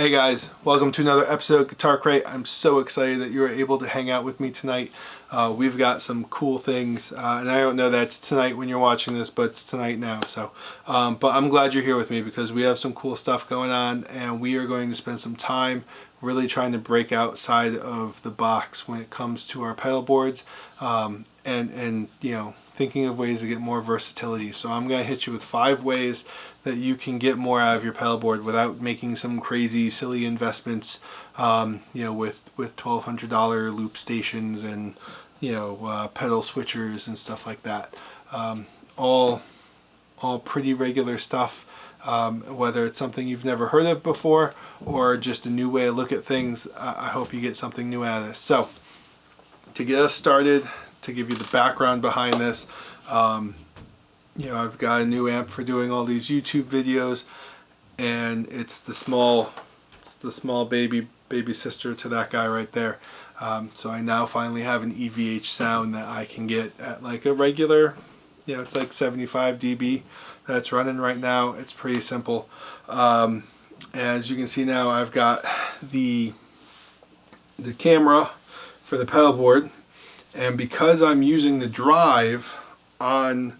Hey guys, welcome to another episode of Guitar Crate. I'm so excited that you were able to hang out with me tonight. We've got some cool things, and I don't know that's tonight when you're watching this, but it's tonight now. But I'm glad you're here with me because we have some cool stuff going on, and we are going to spend some time really trying to break outside of the box when it comes to our pedal boards, and you know, thinking of ways to get more versatility. So I'm going to hit you with 5 ways that you can get more out of your pedal board without making some crazy silly investments, you know, with $1,200 loop stations and, you know, pedal switchers and stuff like that. All pretty regular stuff, whether it's something you've never heard of before or just a new way to look at things. I hope you get something new out of this. So to get us started, to give you the background behind this, you know, I've got a new amp for doing all these YouTube videos, and it's the small baby sister to that guy right there. So I now finally have an EVH sound that I can get at like a regular, you know, it's like 75 dB that's running right now. It's pretty simple. As you can see now, I've got the camera for the pedal board, and because I'm using the drive on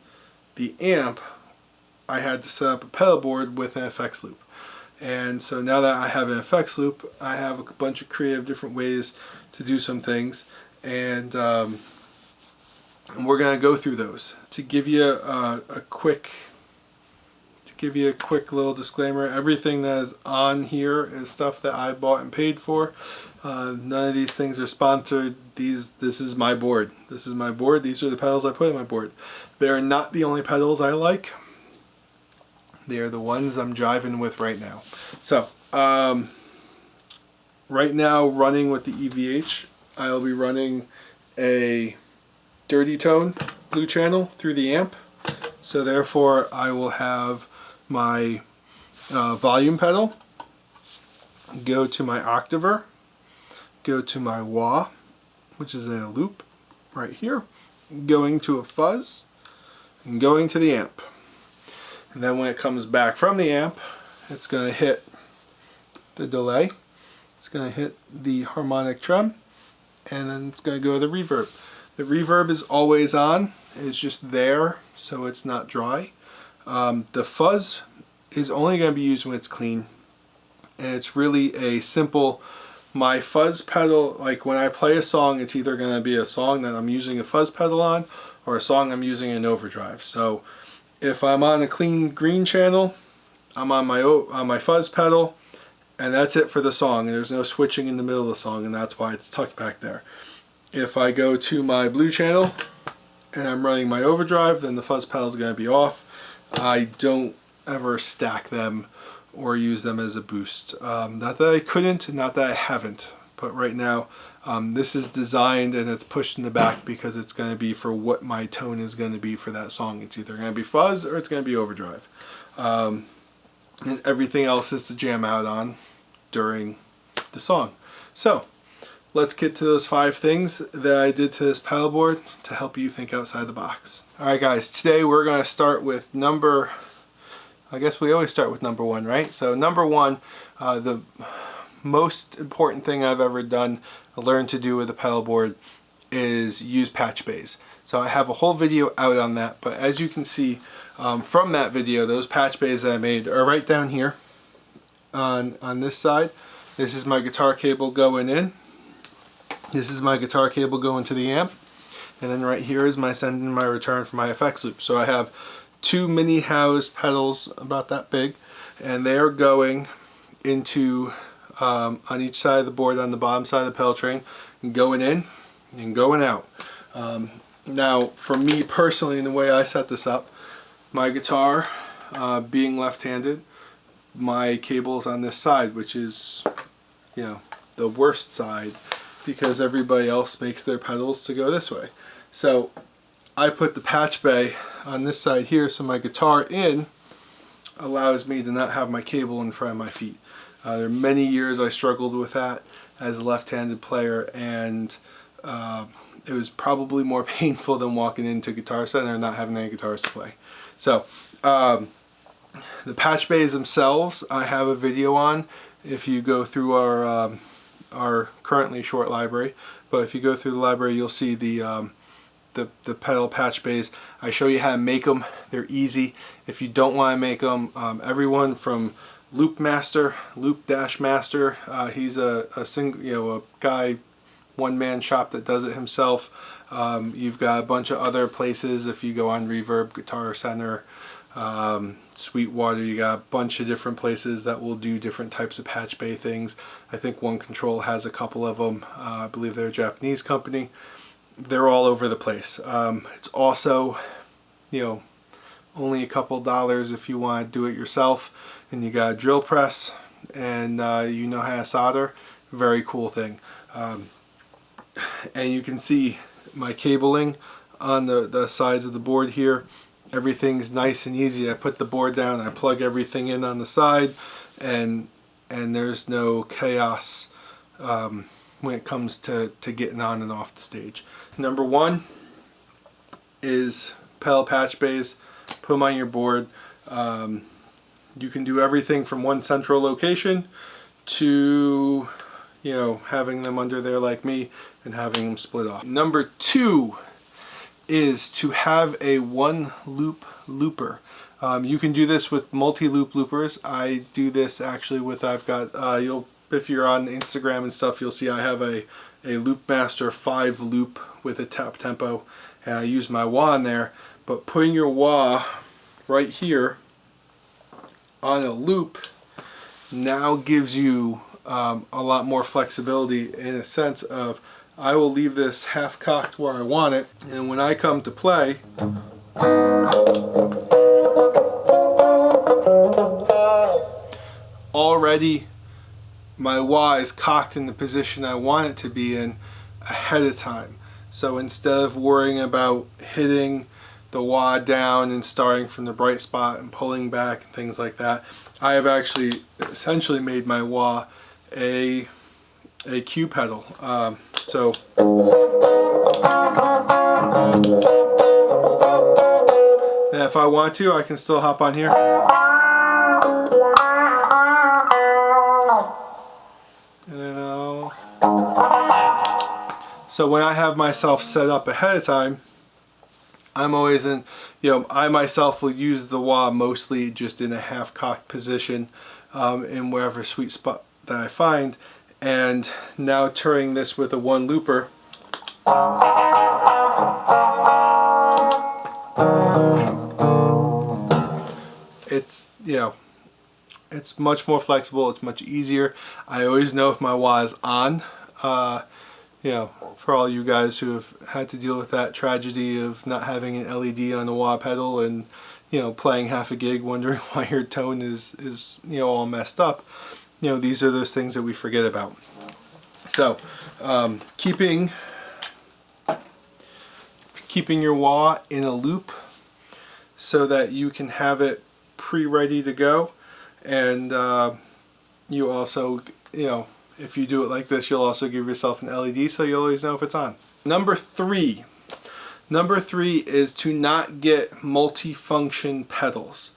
the amp, I had to set up a pedal board with an effects loop. And so now that I have an effects loop, I have a bunch of creative different ways to do some things, and we're going to go through those. To give you a quick little disclaimer, everything that is on here is stuff that I bought and paid for. None of these things are sponsored. This is my board. This is my board. These are the pedals I put on my board. They're not the only pedals I like. They are the ones I'm driving with right now. So, right now, running with the EVH, I'll be running a dirty tone blue channel through the amp. So therefore, I will have my volume pedal, go to my octaver, go to my wah, which is a loop right here, going to a fuzz, and going to the amp. And then when it comes back from the amp, it's going to hit the delay, it's going to hit the harmonic trem, and then it's going to go to the reverb. The reverb is always on. It's just there so it's not dry. The fuzz is only going to be used when it's clean, and it's really a simple, my fuzz pedal, like when I play a song, it's either going to be a song that I'm using a fuzz pedal on or a song I'm using an overdrive. So if I'm on a clean green channel, I'm on my fuzz pedal, and that's it for the song. There's no switching in the middle of the song, and that's why it's tucked back there. If I go to my blue channel and I'm running my overdrive, then the fuzz pedal is going to be off. I don't ever stack them or use them as a boost. Not that I couldn't, not that I haven't, but right now this is designed and it's pushed in the back because it's going to be for what my tone is going to be for that song. It's either going to be fuzz or it's going to be overdrive. And everything else is to jam out on during the song. So let's get to those 5 things that I did to this pedal board to help you think outside the box. Alright guys, today we're going to start with I guess we always start with number 1, right? So number 1, the most important thing I've ever learned to do with a pedal board is use patch bays. So I have a whole video out on that, but as you can see from that video, those patch bays that I made are right down here on this side. This is my guitar cable going in. This is my guitar cable going to the amp. And then right here is my send and my return for my effects loop. So I have 2 mini housed pedals about that big, and they are going into on each side of the board on the bottom side of the pedal train, going in and going out. Now for me personally, in the way I set this up, my guitar being left-handed, my cable's on this side, which is, you know, the worst side because everybody else makes their pedals to go this way. So I put the patch bay on this side here, so my guitar in allows me to not have my cable in front of my feet. There are many years I struggled with that as a left-handed player, and it was probably more painful than walking into Guitar Center and not having any guitars to play. So the patch bays themselves I have a video on if you go through our currently short library. But if you go through the library, you'll see the pedal patch bays. I show you how to make them. They're easy. If you don't want to make them, everyone from Loop Master, Loop Dash Master, he's a single, a guy, one-man shop that does it himself. You've got a bunch of other places. If you go on Reverb, Guitar Center, Sweetwater, you got a bunch of different places that will do different types of patch bay things. I think One Control has a couple of them. I believe they're a Japanese company. They're all over the place. It's also, only a couple dollars if you want to do it yourself, and you got a drill press and you know how to solder. Very cool thing. And you can see my cabling on the sides of the board here. Everything's nice and easy. I put the board down, I plug everything in on the side, and there's no chaos when it comes to getting on and off the stage. Number one is pedal patch bays. Put them on your board. You can do everything from one central location to having them under there like me and having them split off. Number two is to have a one loop looper. You can do this with multi-loop loopers. I do this actually with, I've got, if you're on Instagram and stuff, you'll see I have a Loop Master 5 loop with a tap tempo, and I use my wah in there. But putting your wah right here on a loop now gives you a lot more flexibility, in a sense of, I will leave this half cocked where I want it, and when I come to play, already my wah is cocked in the position I want it to be in ahead of time. So instead of worrying about hitting the wah down and starting from the bright spot and pulling back and things like that, I have actually essentially made my wah a Q pedal. So and if I want to, I can still hop on here. So when I have myself set up ahead of time, I'm always in, I myself will use the wah mostly just in a half cocked position in wherever sweet spot that I find. And now turning this with a one looper, it's, it's much more flexible, it's much easier. I always know if my wah is on. For all you guys who have had to deal with that tragedy of not having an LED on the wah pedal and playing half a gig wondering why your tone is all messed up, these are those things that we forget about. So keeping your wah in a loop so that you can have it pre-ready to go, and you also, if you do it like this, you'll also give yourself an LED so you'll always know if it's on. Number three is to not get multifunction pedals.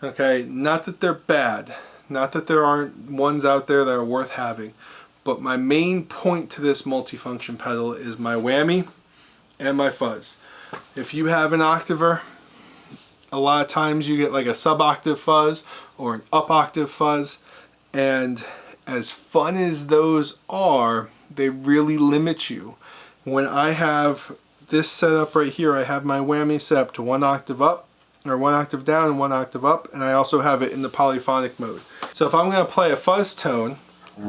Okay, not that they're bad, not that there aren't ones out there that are worth having, but my main point to this multifunction pedal is my whammy and my fuzz. If you have an octaver, a lot of times you get like a sub-octave fuzz or an up-octave fuzz, and as fun as those are, they really limit you. When I have this set up right here, I have my whammy set up to 1 octave up, or 1 octave down and 1 octave up, and I also have it in the polyphonic mode. So if I'm going to play a fuzz tone, so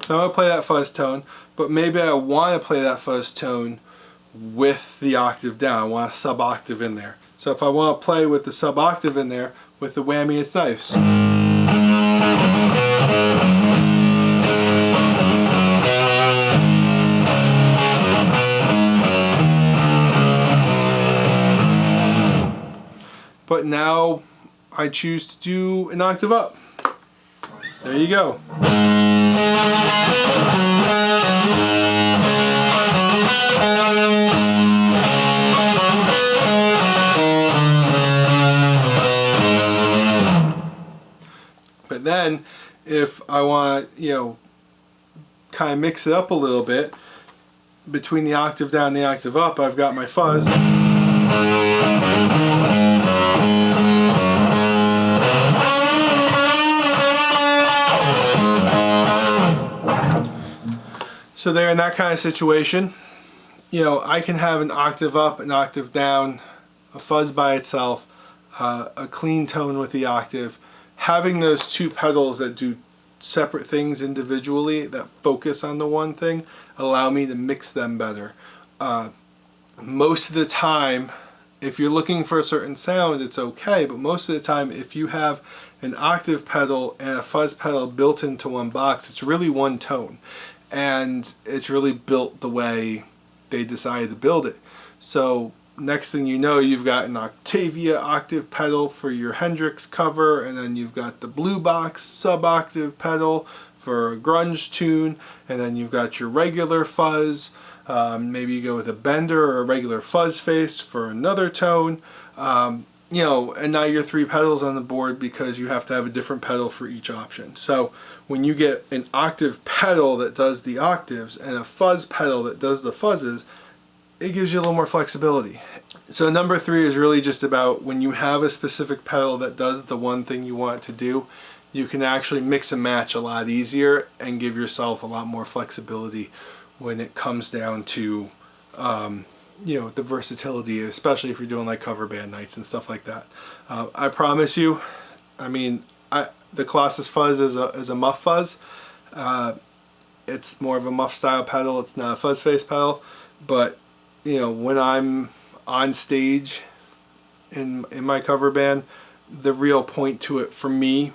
I'm going to play that fuzz tone, but maybe I want to play that fuzz tone with the octave down. I want a sub-octave in there. So if I want to play with the sub-octave in there, with the whammy, it's nice. But now I choose to do an octave up. There you go. Then if I want to, kind of mix it up a little bit, between the octave down and the octave up, I've got my fuzz. So there, in that kind of situation, I can have an octave up, an octave down, a fuzz by itself, a clean tone with the octave. Having those two pedals that do separate things individually, that focus on the one thing, allow me to mix them better. Most of the time, if you're looking for a certain sound, it's okay, but most of the time, if you have an octave pedal and a fuzz pedal built into one box, it's really one tone, and it's really built the way they decided to build it. So next thing you know, you've got an Octavia octave pedal for your Hendrix cover, and then you've got the Blue Box sub-octave pedal for a grunge tune, and then you've got your regular fuzz. Maybe you go with a bender or a regular fuzz face for another tone. And now you're 3 pedals on the board because you have to have a different pedal for each option. So when you get an octave pedal that does the octaves and a fuzz pedal that does the fuzzes, it gives you a little more flexibility. So number 3 is really just about when you have a specific pedal that does the one thing you want it to do, you can actually mix and match a lot easier and give yourself a lot more flexibility when it comes down to the versatility, especially if you're doing like cover band nights and stuff like that. I promise you, the Colossus Fuzz is a muff fuzz. It's more of a muff style pedal. It's not a fuzz face pedal, but when I'm on stage in my cover band, the real point to it for me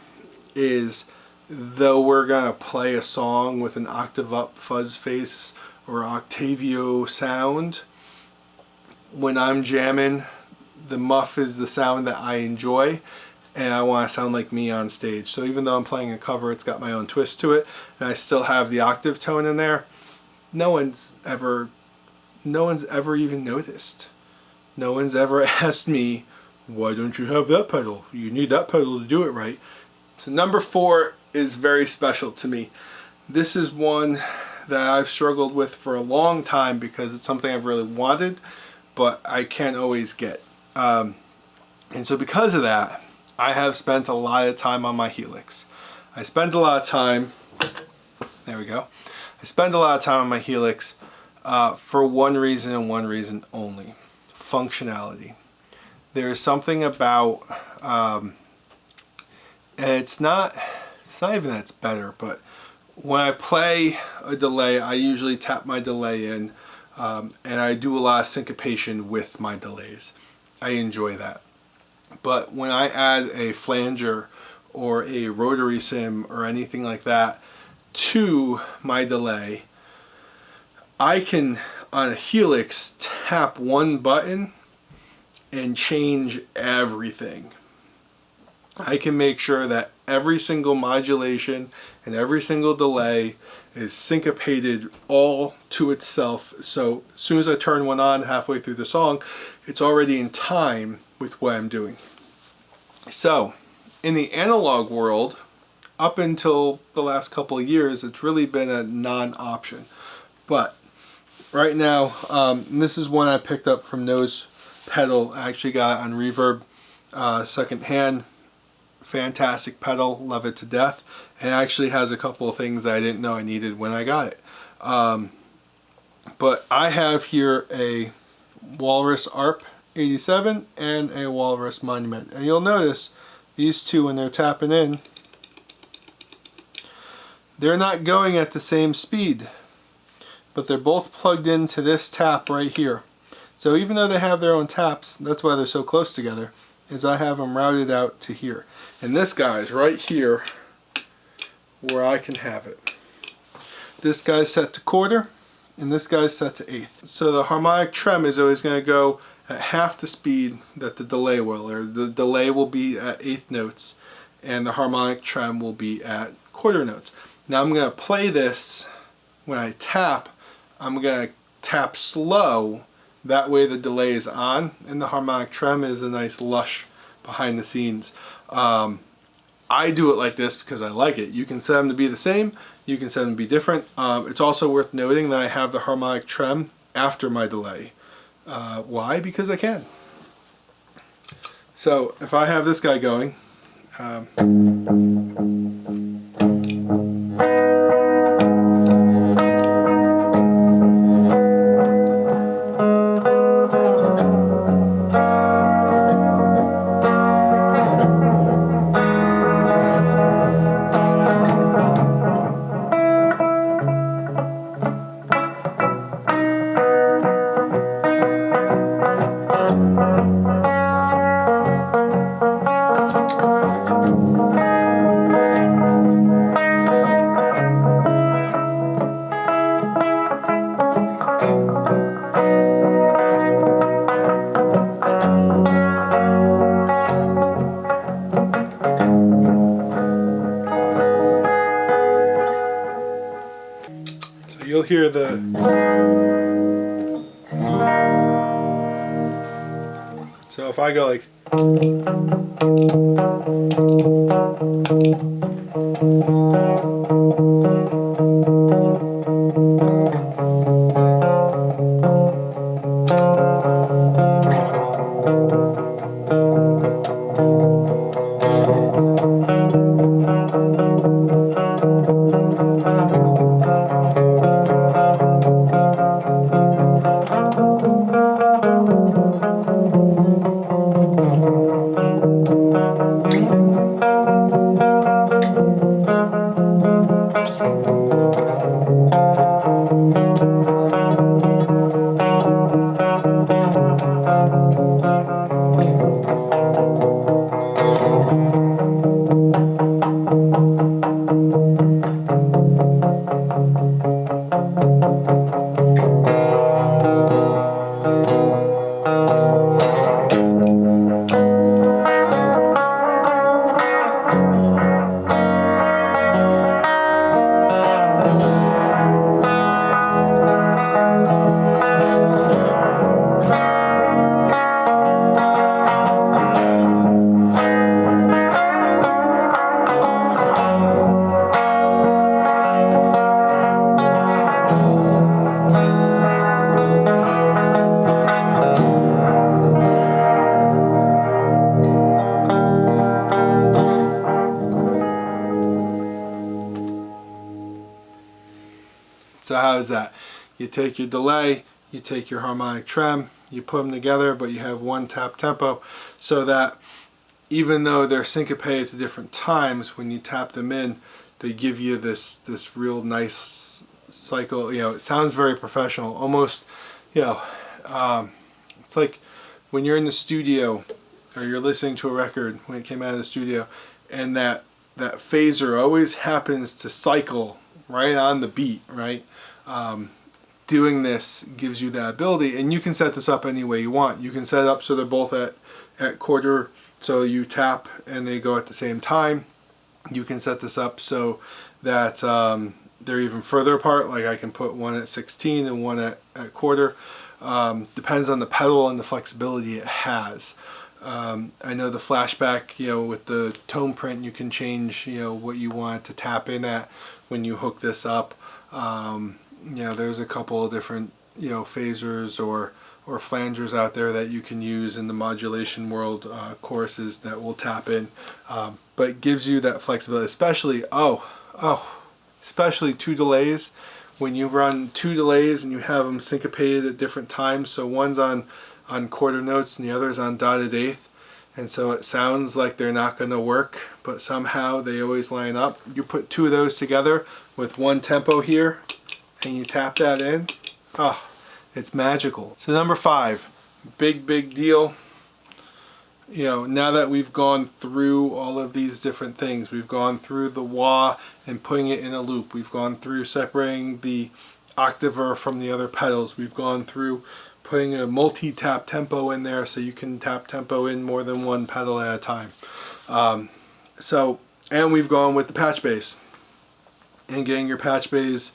is, though we're gonna play a song with an octave up fuzz face or Octavio sound, when I'm jamming, the muff is the sound that I enjoy, and I want to sound like me on stage. So even though I'm playing a cover, it's got my own twist to it, and I still have the octave tone in there. No one's ever even noticed. No one's ever asked me, why don't you have that pedal? You need that pedal to do it right. So number 4 is very special to me. This is one that I've struggled with for a long time because it's something I've really wanted, but I can't always get. And so because of that, I have spent a lot of time on my Helix. I spent a lot of time, there we go. I spend a lot of time on my Helix for one reason and one reason only: functionality. There's something about, and it's not even that it's better, but when I play a delay, I usually tap my delay in, and I do a lot of syncopation with my delays. I enjoy that. But when I add a flanger or a rotary sim or anything like that to my delay, I can, on a Helix, tap one button and change everything. I can make sure that every single modulation and every single delay is syncopated all to itself. So as soon as I turn one on halfway through the song, it's already in time with what I'm doing. So in the analog world, up until the last couple of years, it's really been a non-option. But right now, and this is one I picked up from Nose Pedal. I actually got it on Reverb secondhand. Fantastic pedal, love it to death. It actually has a couple of things that I didn't know I needed when I got it. But I have here a Walrus ARP 87 and a Walrus Monument. And you'll notice these two, when they're tapping in, they're not going at the same speed, but they're both plugged into this tap right here. So even though they have their own taps, that's why they're so close together, is I have them routed out to here. And this guy's right here where I can have it. This guy's set to quarter and this guy's set to eighth. So the harmonic trem is always going to go at half the speed that the delay will, or the delay will be at eighth notes and the harmonic trem will be at quarter notes. Now I'm going to play this. When I tap, I'm going to tap slow, that way the delay is on and the harmonic trem is a nice lush behind the scenes. I do it like this because I like it. You can set them to be the same, you can set them to be different. It's also worth noting that I have the harmonic trem after my delay. Why? Because I can. So if I have this guy going, you'll hear the so if I go like So how is that? You take your delay, you take your harmonic trem, you put them together, but you have one tap tempo, so that even though they're syncopated to different times, when you tap them in, they give you this real nice cycle. You know, it sounds very professional, almost. You know, it's like when you're in the studio or you're listening to a record when it came out of the studio, and that phaser always happens to cycle right on the beat, right? Doing this gives you that ability, and you can set this up any way you want. You can set it up so they're both at quarter, so you tap and they go at the same time. You can set this up so that they're even further apart, like I can put one at 16 and one at quarter. Depends on the pedal and the flexibility it has. I know the flashback, you know, with the tone print, you can change, you know, what you want to tap in at when you hook this up. You know, there's a couple of different, you know, phasers or flangers out there that you can use in the modulation world, choruses that will tap in, but it gives you that flexibility, especially especially two delays. When you run two delays and you have them syncopated at different times, so one's on quarter notes and the other's on dotted eighth, and so it sounds like they're not going to work, but somehow they always line up. You put two of those together with one tempo here and you tap that in, oh, it's magical. So number 5, big deal. You know, now that we've gone through all of these different things, we've gone through the wah and putting it in a loop, we've gone through separating the octaver from the other pedals, we've gone through putting a multi-tap tempo in there so you can tap tempo in more than one pedal at a time. And we've gone with the patch bass and getting your patch bass,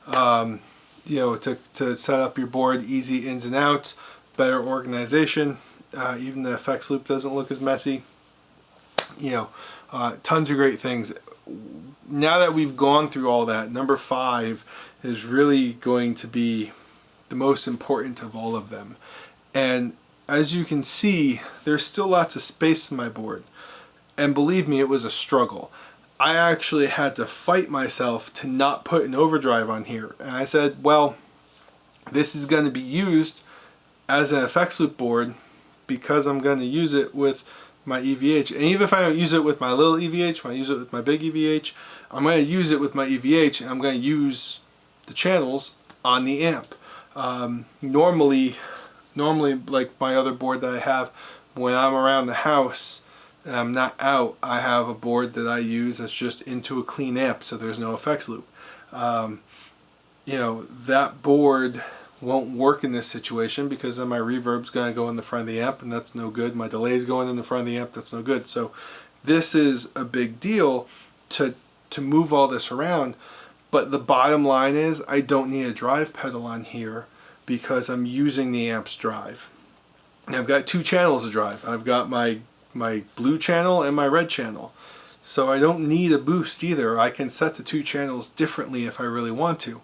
you know, to set up your board, easy ins and outs, better organization. Even the effects loop doesn't look as messy. tons of great things. Now that we've gone through all that, number 5 is really going to be the most important of all of them. And as you can see, there's still lots of space in my board. And believe me, it was a struggle. I actually had to fight myself to not put an overdrive on here. And I said, well, this is going to be used as an effects loop board because I'm going to use it with my EVH. And even if I don't use it with my little EVH, when I use it with my big EVH, I'm going to use it with my EVH, and I'm going to use the channels on the amp. Normally, like my other board that I have, when I'm around the house and I'm not out, I have a board that I use that's just into a clean amp, so there's no effects loop. That board won't work in this situation because then my reverb's going to go in the front of the amp, and that's no good. My delay's going in the front of the amp, that's no good. So this is a big deal to move all this around. But the bottom line is I don't need a drive pedal on here because I'm using the amp's drive. And I've got 2 channels of drive. I've got my blue channel and my red channel. So I don't need a boost either. I can set the 2 channels differently if I really want to.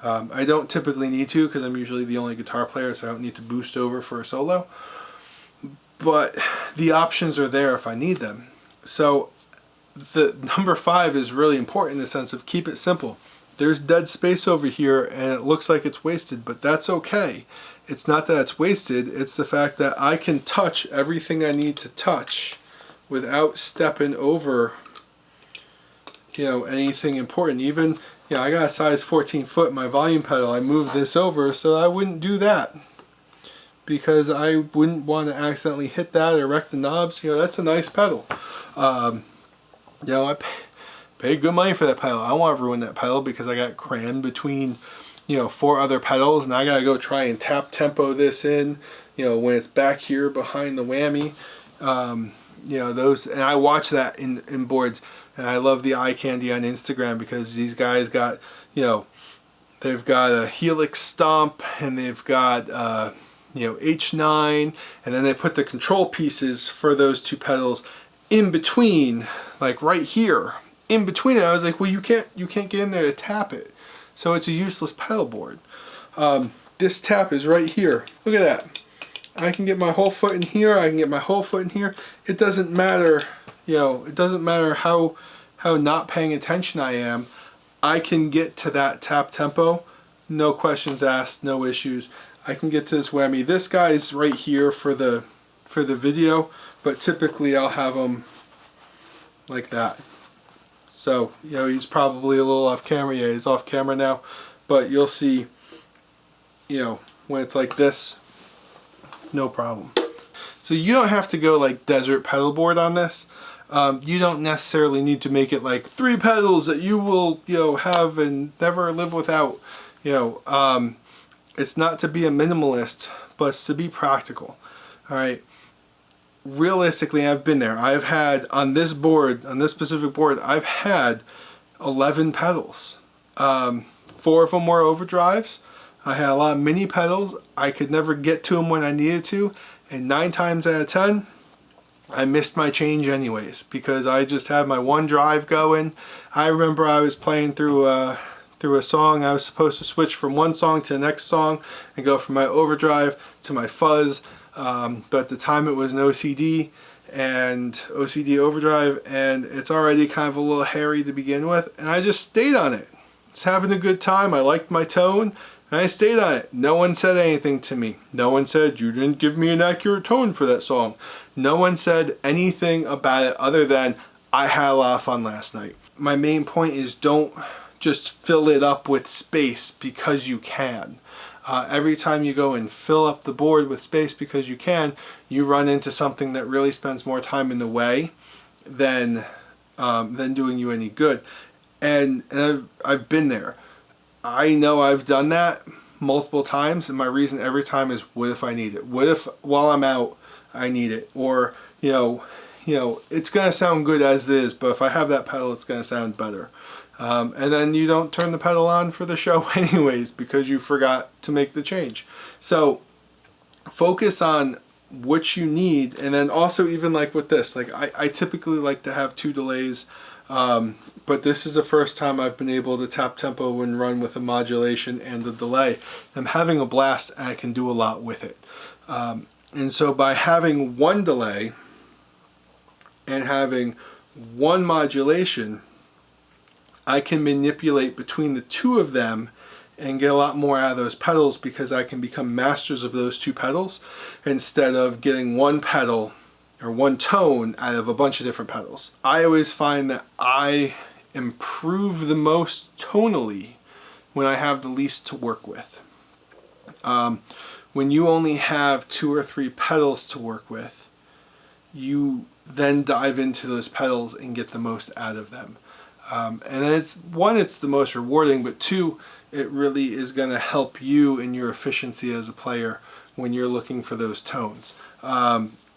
I don't typically need to because I'm usually the only guitar player, so I don't need to boost over for a solo. But the options are there if I need them. So the number 5 is really important in the sense of keep it simple. There's dead space over here and it looks like it's wasted, but that's okay. It's not that it's wasted, it's the fact that I can touch everything I need to touch without stepping over anything important. Even I got a size 14 foot in my volume pedal. I moved this over so I wouldn't do that because I wouldn't want to accidentally hit that or wreck the knobs. That's a nice pedal. I paid good money for that pedal. I don't want to ruin that pedal because I got crammed between 4 other pedals, and I gotta go try and tap tempo this in when it's back here behind the whammy. Those, and I watch that in boards, and I love the eye candy on Instagram because these guys got they've got a Helix Stomp, and they've got H9, and then they put the control pieces for those 2 pedals in between, like right here in between it. I was like, well, you can't get in there to tap it, so it's a useless pedal board. This tap is right here. Look at that. I can get my whole foot in here, I can get my whole foot in here. It doesn't matter, it doesn't matter how not paying attention I am. I can get to that tap tempo, no questions asked, no issues. I can get to this whammy. This guy's right here for the video, but typically I'll have him like that. So, he's probably a little off camera. Yeah, he's off camera now, but you'll see, when it's like this, no problem. So you don't have to go like desert pedal board on this. You don't necessarily need to make it like 3 pedals that you will, have and never live without. It's not to be a minimalist, but it's to be practical. All right. Realistically, I've been there. I've had on this board, on this specific board, I've had 11 pedals. 4 of them were overdrives. I had a lot of mini pedals. I could never get to them when I needed to, and 9 times out of 10, I missed my change anyways because I just had my one drive going. I remember I was playing through a song. I was supposed to switch from one song to the next song and go from my overdrive to my fuzz, but at the time it was an OCD and OCD overdrive, and it's already kind of a little hairy to begin with, and I just stayed on it. It's having a good time. I liked my tone, and I stayed on it. No one said anything to me. No one said, you didn't give me an accurate tone for that song. No one said anything about it other than, I had a lot of fun last night. My main point is don't just fill it up with space because you can. Every time you go and fill up the board with space because you can, you run into something that really spends more time in the way than doing you any good. And I've been there. I know I've done that multiple times, and my reason every time is, what if I need it? What if while I'm out I need it? Or it's gonna sound good as it is, but if I have that pedal, it's gonna sound better. And then you don't turn the pedal on for the show anyways because you forgot to make the change. So focus on what you need. And then also, even like with this, like I typically like to have 2 delays, but this is the first time I've been able to tap tempo and run with a modulation and a delay. I'm having a blast, and I can do a lot with it. And so by having 1 delay and having 1 modulation, I can manipulate between the 2 of them and get a lot more out of those pedals, because I can become masters of those 2 pedals instead of getting 1 pedal or 1 tone out of a bunch of different pedals. I always find that I improve the most tonally when I have the least to work with. When you only have 2 or 3 pedals to work with, you then dive into those pedals and get the most out of them. And it's, 1, it's the most rewarding, but 2, it really is going to help you in your efficiency as a player when you're looking for those tones.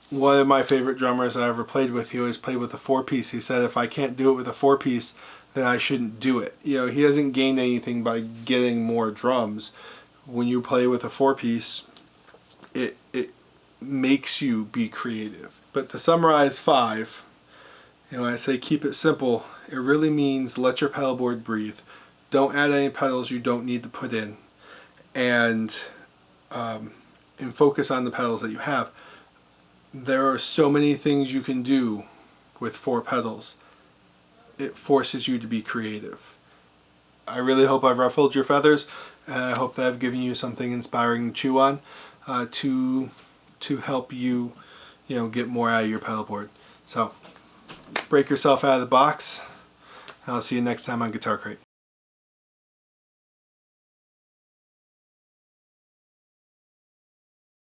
One of my favorite drummers I ever played with, he always played with a 4-piece. He said, if I can't do it with a 4-piece, then I shouldn't do it. You know, he doesn't gain anything by getting more drums. When you play with a 4-piece, it makes you be creative. But to summarize 5, you know, when I say keep it simple, it really means let your pedal board breathe. Don't add any pedals you don't need to put in, and focus on the pedals that you have. There are so many things you can do with 4 pedals. It forces you to be creative. I really hope I've ruffled your feathers, and I hope that I've given you something inspiring to chew on, to help you, you know, get more out of your pedal board. So break yourself out of the box. I'll see you next time on Guitar Crate.